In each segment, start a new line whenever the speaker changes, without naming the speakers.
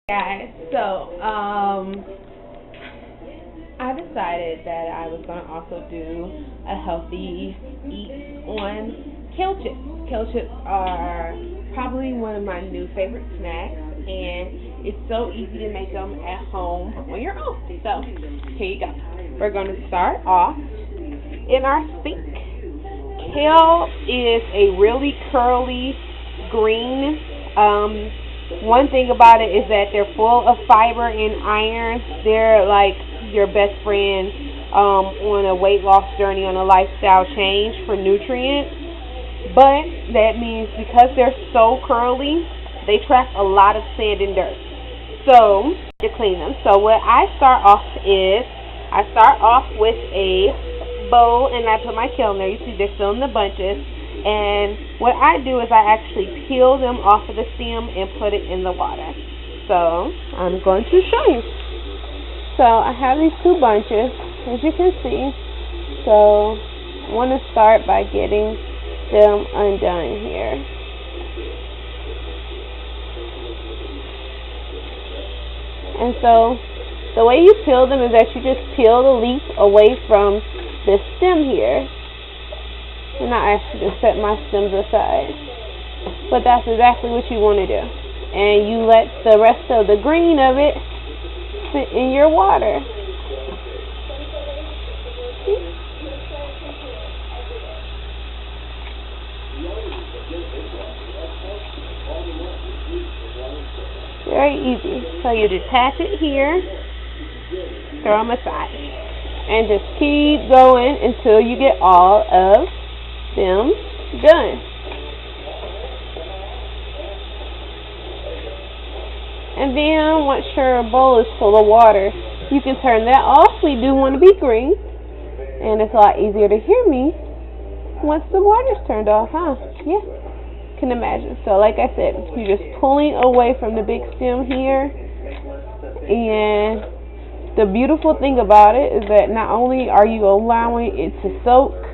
Guys, so I decided that I was gonna also do a healthy eat on kale chips. Kale chips are probably one of my new favorite snacks, and it's so easy to make them at home on your own. So here you go. We're gonna start off in our sink. Kale is a really curly green. One thing about it is that they're full of fiber and iron. They're like your best friend on a weight loss journey, on a lifestyle change for nutrients. But that means because they're so curly, they trap a lot of sand and dirt. So to clean them. So what I start off is I start off with a bowl and I put my kale in there. You see they're still in the bunches. And what I do is I actually peel them off of the stem and put it in the water. So I'm going to show you. So I have these two bunches, as you can see. So I want to start by getting them undone here. And so the way you peel them is that you just peel the leaf away from the stem here. And I actually just set my stems aside. But that's exactly what you want to do. And you let the rest of the green of it sit in your water. Very easy. So you detach it here, throw them aside, and just keep going until you get all of them done. And then once your bowl is full of water, you can turn that off. We do want to be green, and it's a lot easier to hear me once the water's turned off, huh? Yeah, can imagine. So like I said, you're just pulling away from the big stem here, and the beautiful thing about it is that not only are you allowing it to soak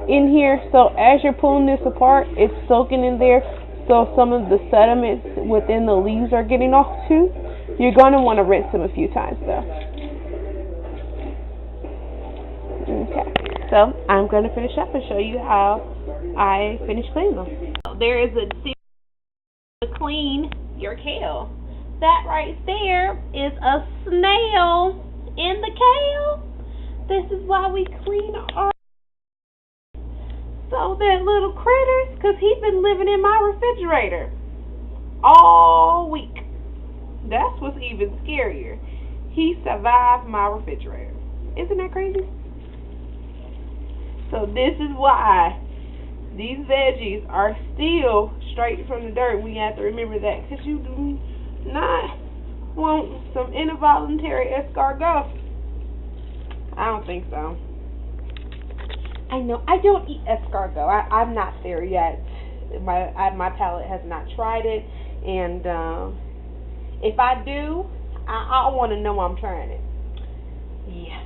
in here, so as you're pulling this apart, it's soaking in there, so some of the sediments within the leaves are getting off too. You're going to want to rinse them a few times though. Okay, so I'm going to finish up and show you how I finish cleaning them. There is a secret to clean your kale. That right there is a snail in the kale. This is why we clean our so that little critters, because he's been living in my refrigerator all week. That's what's even scarier. He survived my refrigerator. Isn't that crazy? So this is why these veggies are still straight from the dirt. We have to remember that, because you do not want some involuntary escargot. I don't think so. I know I don't eat escargot. I'm not there yet. My palate has not tried it, and if I do, I want to know I'm trying it. Yeah,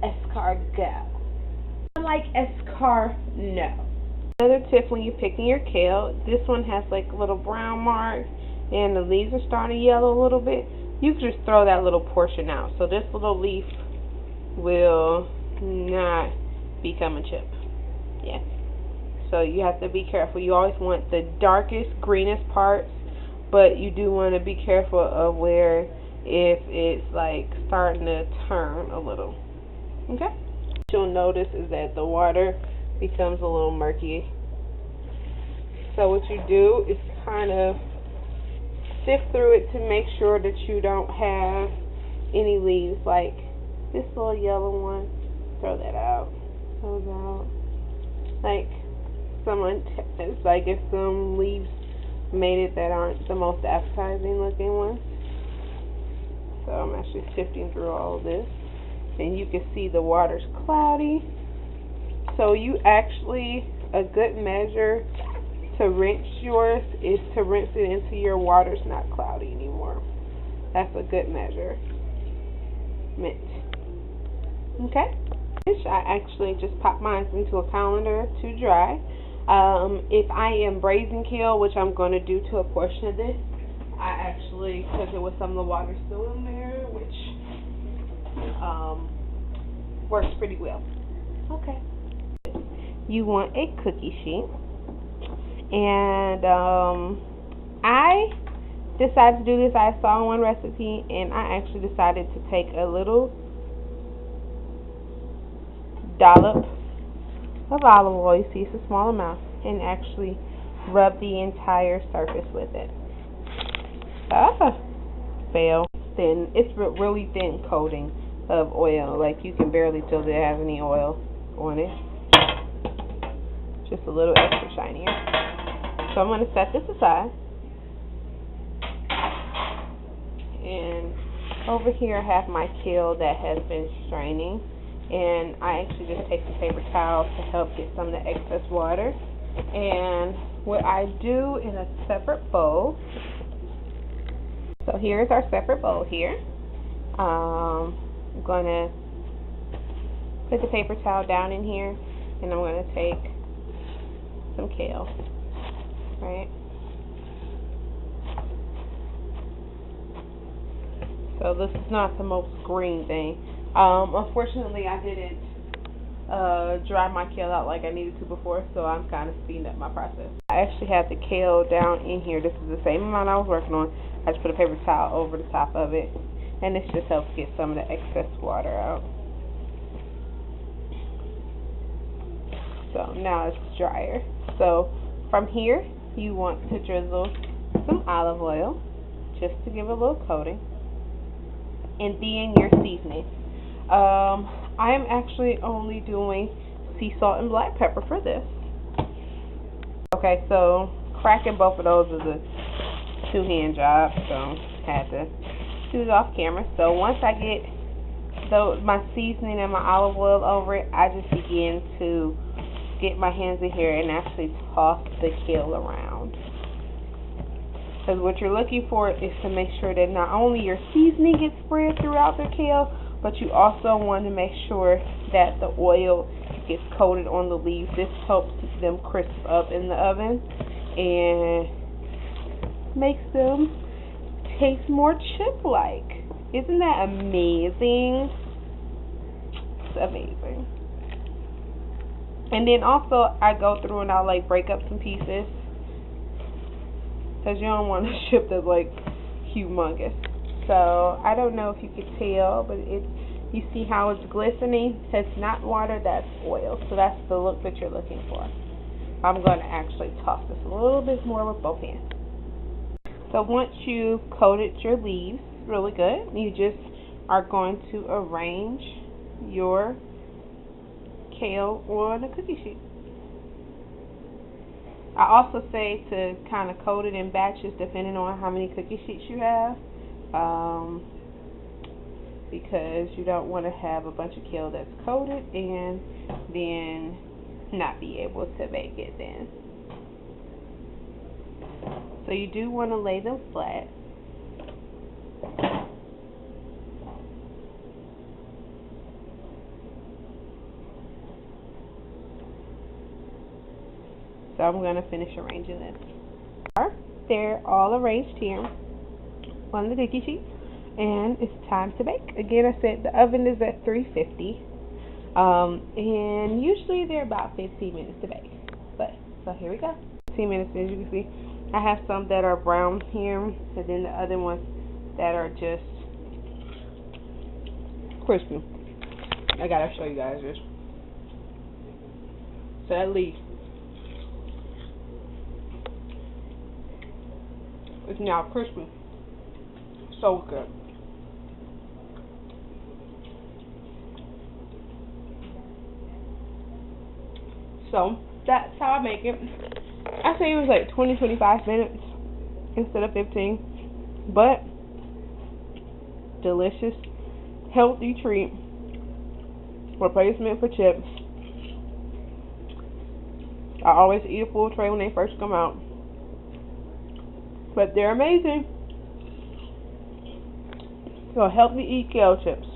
escargot. I like escargot. Another tip when you're picking your kale, this one has like little brown marks, and the leaves are starting to yellow a little bit. You can just throw that little portion out, so this little leaf will not become a chip. Yeah. So you have to be careful. You always want the darkest, greenest parts, but you do want to be careful of where if it's like starting to turn a little. Okay? What you'll notice is that the water becomes a little murky. So what you do is kind of sift through it to make sure that you don't have any leaves, like this little yellow one. Throw that out. Those out. Like it's like if some leaves made it that aren't the most appetizing looking ones. So I'm actually sifting through all of this, and you can see the water's cloudy. So you actually, a good measure to rinse yours is to rinse it until your water's not cloudy anymore. That's a good measure. Mint. Okay. I actually just pop mine into a colander to dry. If I am braising kale, which I'm going to do to a portion of this, I actually, because there was some of the water still in there, which works pretty well. Okay. You want a cookie sheet, and I decided to do this. I saw one recipe, and I actually decided to take a little dollop of olive oil, you see it's a small amount, and actually rub the entire surface with it. Fail. Thin. It's really thin coating of oil. Like you can barely tell that it has any oil on it. Just a little extra shinier. So I'm going to set this aside. And over here I have my kale that has been straining. And I actually just take the paper towel to help get some of the excess water. And what I do in a separate bowl, so here's our separate bowl here. I'm going to put the paper towel down in here, and I'm going to take some kale, right? So this is not the most green thing. Unfortunately, I didn't dry my kale out like I needed to before, so I'm kind of speeding up my process. I actually have the kale down in here. This is the same amount I was working on. I just put a paper towel over the top of it, and this just helps get some of the excess water out. So now it's drier. So from here, you want to drizzle some olive oil just to give a little coating, and then your seasoning. I am actually only doing sea salt and black pepper for this. Okay, so cracking both of those is a two-hand job, so had to do it off camera. So once I get my seasoning and my olive oil over it, I just begin to get my hands in here and actually toss the kale around. Because what you're looking for is to make sure that not only your seasoning gets spread throughout the kale, but you also want to make sure that the oil gets coated on the leaves. This helps them crisp up in the oven and makes them taste more chip-like. Isn't that amazing? It's amazing. And then also I go through and I'll like break up some pieces, because you don't want a chip that's like humongous. So I don't know if you can tell, but you see how it's glistening? It's not water, that's oil. So that's the look that you're looking for. I'm going to actually toss this a little bit more with both hands. So once you've coated your leaves really good, you just are going to arrange your kale on a cookie sheet. I also say to kind of coat it in batches depending on how many cookie sheets you have, because you don't want to have a bunch of kale that's coated and then not be able to bake it then. So you do want to lay them flat. So I'm going to finish arranging this. They're all arranged here on the cookie sheet, and it's time to bake. Again, I said the oven is at 350, and usually they're about 15 minutes to bake. But so here we go. 15 minutes, as you can see. I have some that are brown here, and then the other ones that are just crispy. I gotta show you guys this. So that leaf is now crispy. So good. So that's how I make it. I say it was like 20-25 minutes instead of 15, but delicious, healthy treat, replacement for chips. I always eat a full tray when they first come out, but they're amazing. So help me eat kale chips.